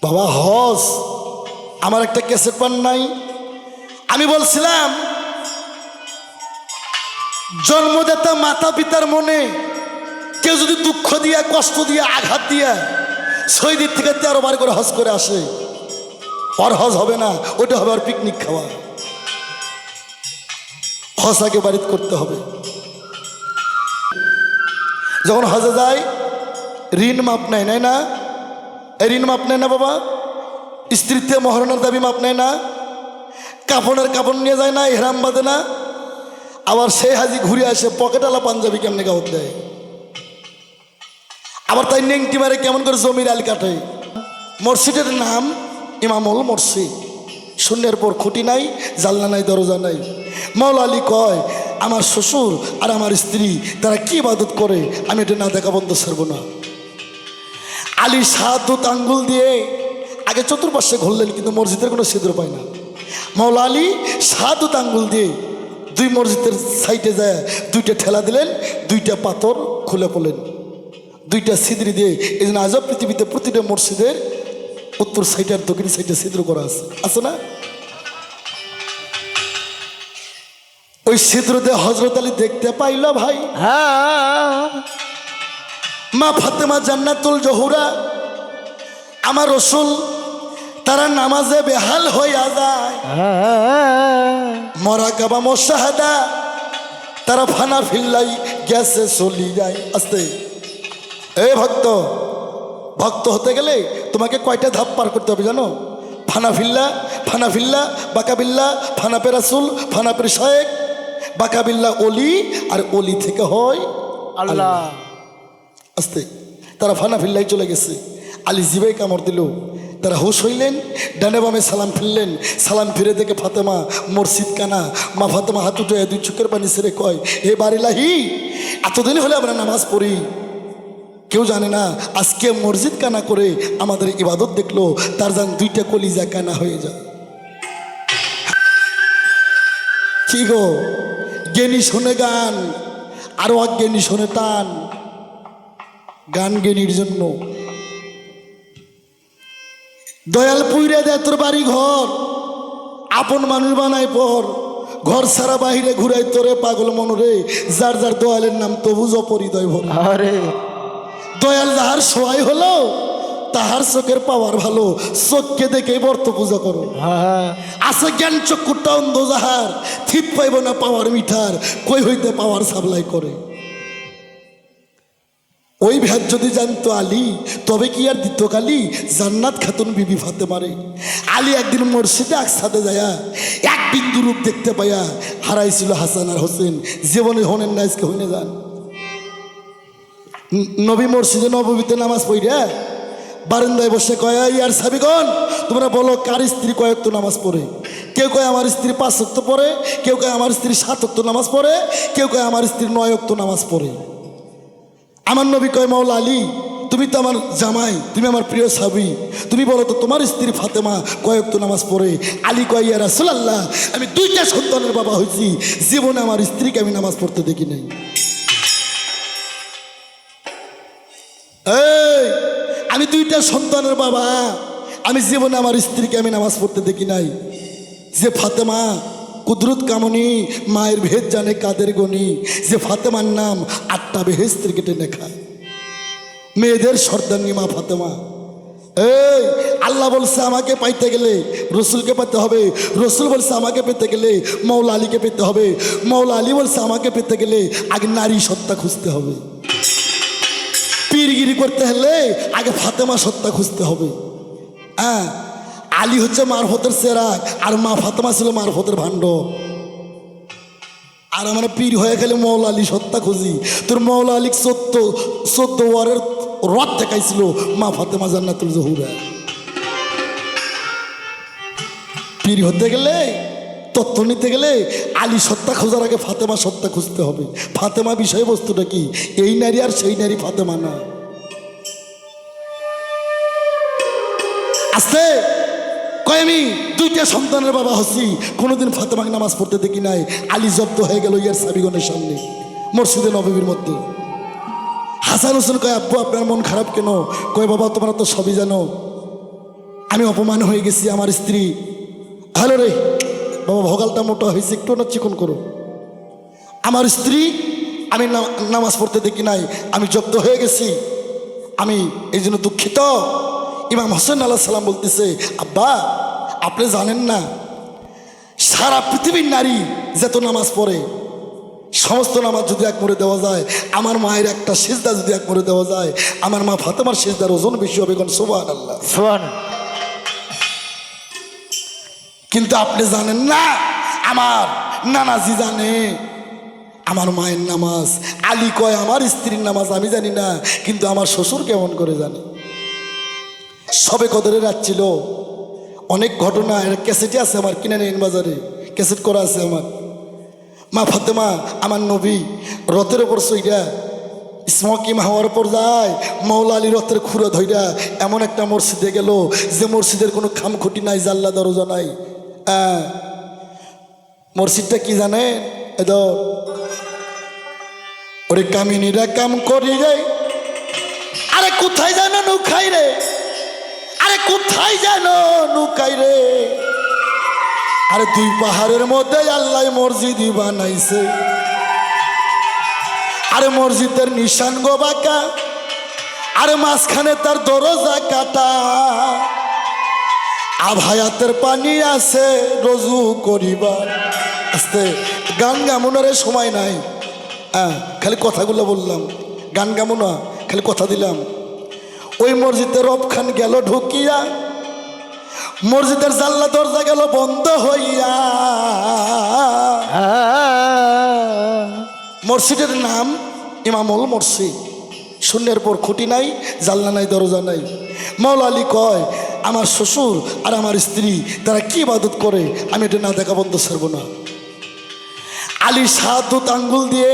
বাবা হজ আমার একটা ক্যাসেট পান নাই? আমি বলছিলাম জন্মদাতা মাতা পিতার মনে কেউ যদি দুঃখ দিয়া কষ্ট দিয়া আঘাত দিয়া 6 দিন থেকে 13 বার করে হজ করে আসে, ওর হজ হবে না, ওটা হবে আর পিকনিক খাওয়া। হজ আগে বাড়িতে করতে হবে। যখন হজে যায় ঋণ মাপ নেয়, নেয় না? এই ঋণ মাপ নেয় না বাবা? স্ত্রীতে মহরণের দাবি মাপ নেয় না? কাপড়ের কাপড় নিয়ে যায় না? ইহরাম বাঁধে না? আবার সেই হাজি ঘুরে আসে পকেটালা পাঞ্জাবি কেমনে গাওত দেয়, আবার তাই নেংটি মারে কেমন করে জমির আল কাটে। মসজিদের নাম ইমামুল মসজিদ, শূন্যের পর খুঁটি নাই, জানলা নাই, দরজা নাই। মৌলা আলী কয় আমার শ্বশুর আর আমার স্ত্রী তারা কি ইবাদত করে আমি এটা না দেখা বন্ধ ছাড়ব না। আলী 7 আঙ্গুল দিয়ে আগে চতুর্পাশে ঘুরলেন, কিন্তু মসজিদের কোনো ছিদ্র পায় না। মৌলা আলী 7 আঙ্গুল দিয়ে 2 মসজিদের সাইডে যায় 2টা ঠেলা দিলেন, 2টা পাথর খুলে পড়লেন, 2টা ছিদ্রি দিয়ে। এই জন্য আজব পৃথিবীতে প্রতিটা মসজিদের উত্তর সাইডে আর দক্ষিণ সাইডে ছিদ্র করা আছে না? ওই ছিদ্র দিয়ে হযরত আলী দেখতে পাইল ভাই, মা ফাতেমা জান্নাতুল জহুরা আমার রসুল তারা নামাজে বেহাল হইয়া যায়, মরাকাবা মুশাহাদা তারা ফানা ফিল্লাই গ্যাসে চলি যায়। আস্তে এই ভক্ত, ভক্ত হতে গেলে তোমাকে কয়টা ধাপ পার করতে হবে জানো? ফানাফিল্লা, ফানাফিল্লা, বাকাবিল্লা, ফানাপে রাসুল, ফানাপের শায়েক, বাকাবিল্লা অলি, আর অলি থেকে হয় আল্লাহ। আস্তে তারা ফানাফিল্লাই চলে গেছে। আলী জিবাই কামড় দিল, তারা হুশ হইলেন, ডানে বামে সালাম ফিরলেন। সালাম ফিরে দেখে ফাতেমা মসজিদ কানা। মা ফাতেমা হাত উঠে 2 চোখের পানি ছেড়ে কয় হে বাড়িলাহি, এতদিন হলে আমরা নামাজ পড়ি, কেউ জানে না আজকে মসজিদ কানা করে আমাদের ইবাদত দেখলো, তার যেন 2টা কলিজা কানা হয়ে যায়। কি গো, জ্ঞানী শোনে গান আরো অজ্ঞানী শোনে টান। গান জ্ঞানীর জন্য। দয়াল পুইরে দেয় তোর বাড়ি ঘর, আপন মানুষ বানায় পর, ঘর সারা বাহিরে ঘুরাই তোরে পাগল মনরে, যার যার দয়ালের নাম তবু জপরিদয় ভরে। আরে দয়াল যাহার সহায় হলো তাহার চোখের পাওয়ার ভালো, চোখকে দেখে বর্ত পূজা করো। আছে জ্ঞান চক্ষুটা অন্ধ যাহার, থিত পাইব না পাওয়ার মিঠার, কই হইতে পাওয়ার সাপ্লাই করে। ওই ভেদ যদি জানতো আলী, তবে কি আর দিত কালী জান্নাত খাতুন বিবি ফাতেমারে। আলী একদিন মসজিদে একসাথে যায়া 1 বিন্দু রূপ দেখতে পাইয়া হারাইছিল হাসান আর হোসেন। জীবনে হনেন না, আজকে হইনে যান। নবী মসজিদে নববীতে নামাজ পড়িয়া বারান্দায় বসে কয় ইয়ার সাবিগণ, তোমরা বলো কার স্ত্রী কয় ওয়াক্ত নামাজ পড়ে? কেউ কয় আমার স্ত্রী 5 ওয়াক্ত পড়ে, কেউ কয় আমার স্ত্রী 7 ওয়াক্ত নামাজ পড়ে, কেউ কয় আমার স্ত্রী 9 ওয়াক্ত নামাজ পড়ে। আমার নবী কয় মাওলা আলী, তুমি তো আমার জামাই, তুমি আমার প্রিয় সাবি, তুমি বলো তো তোমার স্ত্রী ফাতেমা কয় ওয়াক্ত নামাজ পড়ে? আলী কয় ইয়া রাসূলুল্লাহ, আমি 2টা সন্তানের বাবা হয়েছি, জীবনে আমার স্ত্রীকে আমি নামাজ পড়তে দেখি নাই। এই আমি 2টা সন্তানের বাবা, আমি জীবনে আমার স্ত্রীকে আমি নামাজ পড়তে দেখি নাই। যে ফাতেমা কুদরত কামনি, মায়ের ভেদ জানে কাদের গনি, যে ফাতেমার নাম 8টা বেহেশতের কেটে লেখা, মেয়েদের সর্দারনি মা ফাতেমা। এই আল্লাহ বলছে আমাকে পাইতে গেলে রসুলকে পেতে হবে, রসুল বলছে আমাকে পেতে গেলে মৌলা আলীকে পেতে হবে, মৌলা আলী বলছে আমাকে পেতে গেলে আগে নারী সত্তা খুঁজতে হবে। পীরগিরি করতে হলে আগে ফাতেমা সত্তা খুঁজতে হবে। হ্যাঁ, আলী হচ্ছে মারফতের চেরাগ, আর মা ফাতেমা ছিল মারফতের ভাণ্ড। আর আমরা পীর হয়ে গেলে মৌলা আলী সত্তা খুঁজি। তোর মৌলা আলী 14 ওয়ারের রথ দেখাইছিল মা ফাতেমা জান্নাতুল জহুরা। পীর হতে গেলে, তত্ত্ব নিতে গেলে আলী সত্তা খোঁজার আগে ফাতেমা সত্তা খুঁজতে হবে। ফাতেমা বিষয়বস্তুটা কি? এই নারী আর সেই নারী ফাতেমা না। আস্তে কয় আমি 2টা সন্তানের বাবা হচ্ছি, কোনোদিন ফাতেমাকে নামাজ পড়তে দেখি নাই। আলী জব্দ হয়ে গেল ইয়ার সাবিগণের সামনে মসজিদে নববীর মধ্যে। হাসান হোসেন কয় আব্বু আপনার মন খারাপ কেন? কয় বাবা তোমরা তো সবই জানো, আমি অপমান হয়ে গেছি। আমার স্ত্রী, হ্যালো রে বাবা, ভোগালটা মোটা হয়েছে, একটু না চিকন করো। আমার স্ত্রী আমি নামাজ পড়তে দেখি নাই, আমি জব্দ হয়ে গেছি, আমি এই জন্য দুঃখিত। ইমাম হোসেন আলাইহিস সালাম বলতেছে, আব্বা আপনি জানেন না, সারা পৃথিবীর নারী যত নামাজ পড়ে সমস্ত নামাজ যদি এক করে দেওয়া যায়, আমার মায়ের একটা সিজদা যদি এক করে দেওয়া যায়, আমার মা ফাতেমার সিজদার ওজন বেশি হবে। কোন সুবহানাল্লাহ, সুবহানাল্লাহ। কিন্তু আপনি জানেন না, আমার নানাজি জানে আমার মায়ের নামাজ। আলী কয় আমার স্ত্রীর নামাজ আমি জানি না, কিন্তু আমার শ্বশুর কেমন করে জানে। সবে কদরের রাত ছিল, অনেক ঘটনা, ক্যাসেটে আছে আমার, কিনে নেন বাজারে, ক্যাসেট করা আছে আমার। মা ফাতেমা আমার নবী রথের ওপর সইরা স্মকিং হওয়ার পর যায়, মৌলা আলী রথের খুঁড়ো ধইরা এমন একটা মসজিদে গেল যে মসজিদের কোনো খামখুটি নাই, জাল্লা দরজা নাই। মসজিদটা কি জানেন? ওরে কামিনীরা কাম করি রে, আরে কোথায় যেন নুখাই রে, আরে কোথায় যেন নুকাই রে, আরে দুই পাহাড়ের মধ্যে আল্লাহ মসজিদই বানাইছে, আরে মসজিদের নিশান গো বাঁকা, আরে মাঝখানে তার দরজা কাটা, আভায়াতের পানি আছে রজু করিবার। আস্তে গান গামুনার সময় নাই, খালি কথাগুলো বললাম, গান গামো না, খালি কথা দিলাম। ওই মসজিদে রব খান গেল ঢুকিয়া, মসজিদের জানলা দরজা গেল বন্ধ হইয়া। মসজিদের নাম ইমামুল মসজিদ, শূন্যের পর খুঁটি নাই, জানলা নাই, দরজা নাই। মৌলা আলী কয় আমার শ্বশুর আর আমার স্ত্রী তারা কি ইবাদত করে, আমি এটা না দেখা বন্ধ ছাড়বো না। আলী 7 আঙ্গুল দিয়ে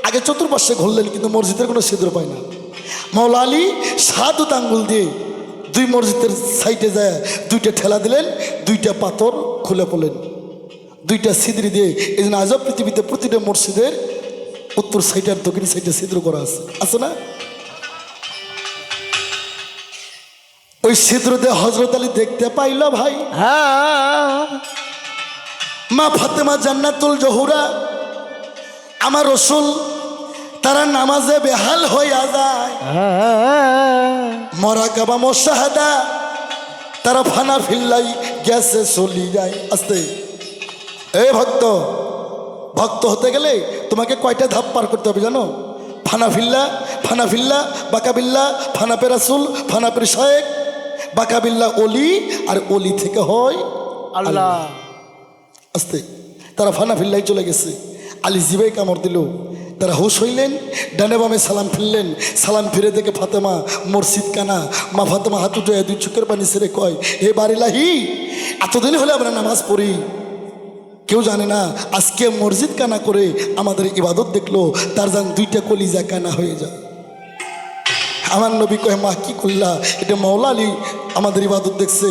আগে চতুর্পাশে ঘুরলেন, কিন্তু মসজিদের কোনো ছিদ্র পায় না। মৌলা আলী 7 আঙ্গুল দিয়ে 2 মসজিদের সাইডে যায় 2টা ঠেলা দিলেন, 2টা পাথর খুলে পড়লেন, 2টা ছিদ্রি দিয়ে। এই জন্য আজব পৃথিবীতে প্রতিটা মসজিদের উত্তর সাইডে আর দক্ষিণ সাইডে ছিদ্র করা আছে, আছে না? ওই ছিদ্র দিয়ে হযরত আলী দেখতে পাইল ভাই, মা ফাতেমা জান্নাতুল জহুরা আমার রসুল তারা নামাজে বেহাল হইয়া যায়, মরাকাবা মুশাহাদা তারা ফানা ফিল্লাই গ্যাসে চলি যায়। আস্তে এই ভক্ত, ভক্ত হতে গেলে তোমাকে কয়টা ধাপ পার করতে হবে জানো? ফানাফিল্লা, ফানাফিল্লা, বাকাবিল্লা, ফানাপে রাসুল, ফানাপের শায়েক, বাকাবিল্লা অলি, আর অলি থেকে হয় আল্লাহ। আস্তে তারা ফানাফিল্লাই চলে গেছে। আলী জিবাই কামড় দিল, তারা হুশ হইলেন, ডানে বামে সালাম ফিরলেন। সালাম ফিরে দেখে ফাতেমা মসজিদ কানা। মা ফাতেমা হাত উঠে 2 চোখের পানি ছেড়ে কয়, হে বাড়িলাহি, এতদিন হলে আমরা নামাজ পড়ি, কেউ জানে না আজকে মসজিদ কানা করে আমাদের ইবাদত দেখলো, তার যেন 2টা কলিজা কানা হয়ে যায়। আমার নবী কয়, মা কি করলা? এটা মৌলা আলী আমাদের ইবাদত দেখছে।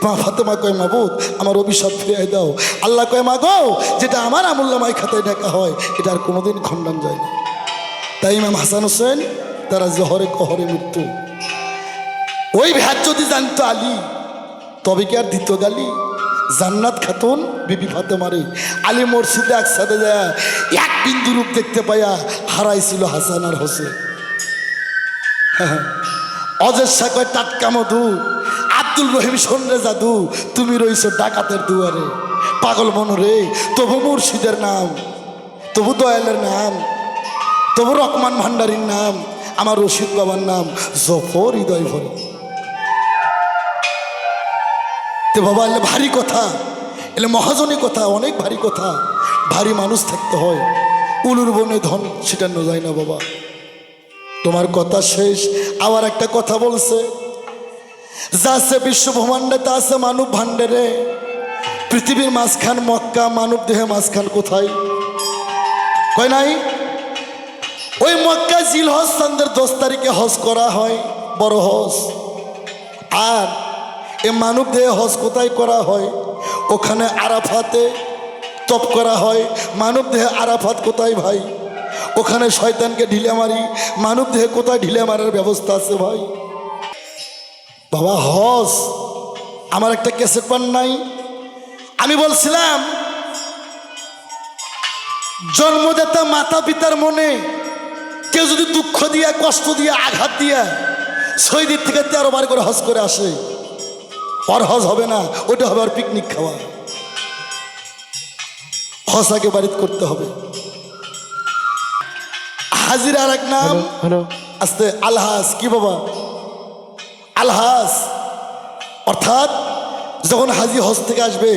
মা ফাতেমা কয়, মাবুদ আমার অভিশাপ ফিরিয়ে দাও। আল্লাহ কয়, মা গো, যেটা আমার আমুল্লামায় খাতায় ডাকা হয় এটা আর কোনোদিন খণ্ডন যায় না। তাই ইমাম হাসান হোসেন তারা জহরে কহরে মৃত্যু। ওই ভ্যাট যদি জানতো আলী, তবে কি আর দিত গালি? জান্নাত খাতুন বিবি ফাতেমারে আলী মসজিদে একসাথে যায় 1 বিন্দু রূপ দেখতে পাইয়া হারাইছিল হাসান আর হোসেন। অজস্র কয় টাটকা মধু, আব্দুল রহিম সন্রে জাদু, তুমি রইছো ডাকাতের দুয়ারে। পাগল মনরে তবু মুর্শিদের নাম, তবু দয়ালের নাম, তবু রহমান ভান্ডারীর নাম, আমার রশিদ বাবার নাম জফর হৃদয় ভরে। তো বাবা এলে ভারী কথা, এলে মহাজনী কথা, অনেক ভারী কথা। ভারী মানুষ থাকতে হয়, উলুর বনে ধন ছিটানো যায় না বাবা। তোমার কথা শেষ, আবার একটা কথা বলছে, যা আছে বিশ্ব ব্রহ্মাণ্ডে তা আছে মানব ভাণ্ডারে। পৃথিবীর মাঝখান মক্কা, মানব দেহে মাঝখান কোথায়? কয় নাই? ওই মক্কা জিলহজ চাঁদের 10 তারিখে হজ করা হয়, বড় হজ। আর এ মানব দেহে হজ কোথায় করা হয়? ওখানে আরাফাতে তপ করা হয়। মানব দেহে আরাফাত কোথায় ভাই? ওখানে শয়তানকে ঢিলে মারি। মানব দেহে কোথায় ঢিলে মারার ব্যবস্থা আছে ভাই? বাবা হজ আমার একটা ক্যাসেট পান নাই? আমি বলছিলাম জন্মদাতা মাতা পিতার মনে কেউ যদি দুঃখ দিয়া, কষ্ট দিয়া, আঘাত দিয়া সৌদির থেকে 13 বার করে হজ করে আসে, আর হজ হবে না, ওটা হবে আর পিকনিক খাওয়া। হজ আগে বাড়িতে করতে হবে। হাজির আর এক নাম আস্তে আলহাজ। কি বাবা? আলহাজ অর্থাৎ যখন হাজি হজ থেকে আসবে,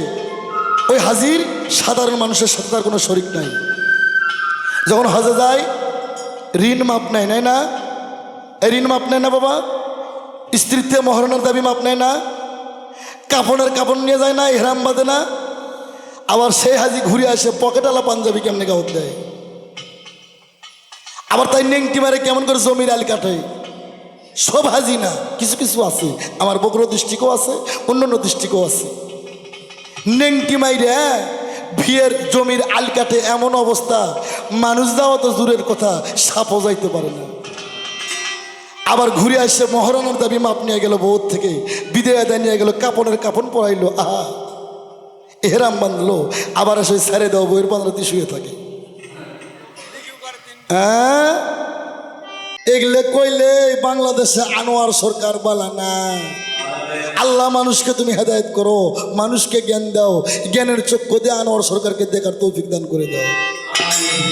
ওই হাজির সাধারণ মানুষের সাথে তার কোনো শরিক নাই। যখন হজে যায় ঋণ মাপ নেয়, নেয় না? এই ঋণ মাপ নেয় না বাবা? স্ত্রীত্বে মহারণের দাবি মাপ নেয় না? কাপড়ের কাপড় নিয়ে যায় না? ইহরাম বাঁধে না? আবার সেই হাজি ঘুরে আসে পকেটালা পাঞ্জাবি কেমনে গাউত দেয়, আবার তাই নেংটি মারে কেমন করে জমির আল কাটে। সব হাজি না, কিছু কিছু আছে, আমার বগুড়া দৃষ্টিকও আছে, অন্যান্য দৃষ্টিকও আছে। নেংটি মাইরে ভিয়ের জমির আল কাটে, এমন অবস্থা মানুষ যাওয়া তো দূরের কথা, সাপও যাইতে পারে না। আবার ঘুরে আসে মহারণের দাবি মাপ নিয়ে গেল, বউর থেকে বিদায় আদায় নিয়ে গেল, কাপড়ের কাপড় পরাইলো, আহা এহরাম বাঁধলো, আবার এসে ছেড়ে দাও, বইয়ের বাঁধরাতে শুয়ে থাকে। হ্যাঁ, এগুলো কইলে বাংলাদেশে আনোয়ার সরকার বলা না। আল্লাহ মানুষকে তুমি হেদায়েত করো, মানুষকে জ্ঞান দাও, জ্ঞানের চক্ষু দিয়ে আনোয়ার সরকারকে দেখার তৌফিক দান করে দাও।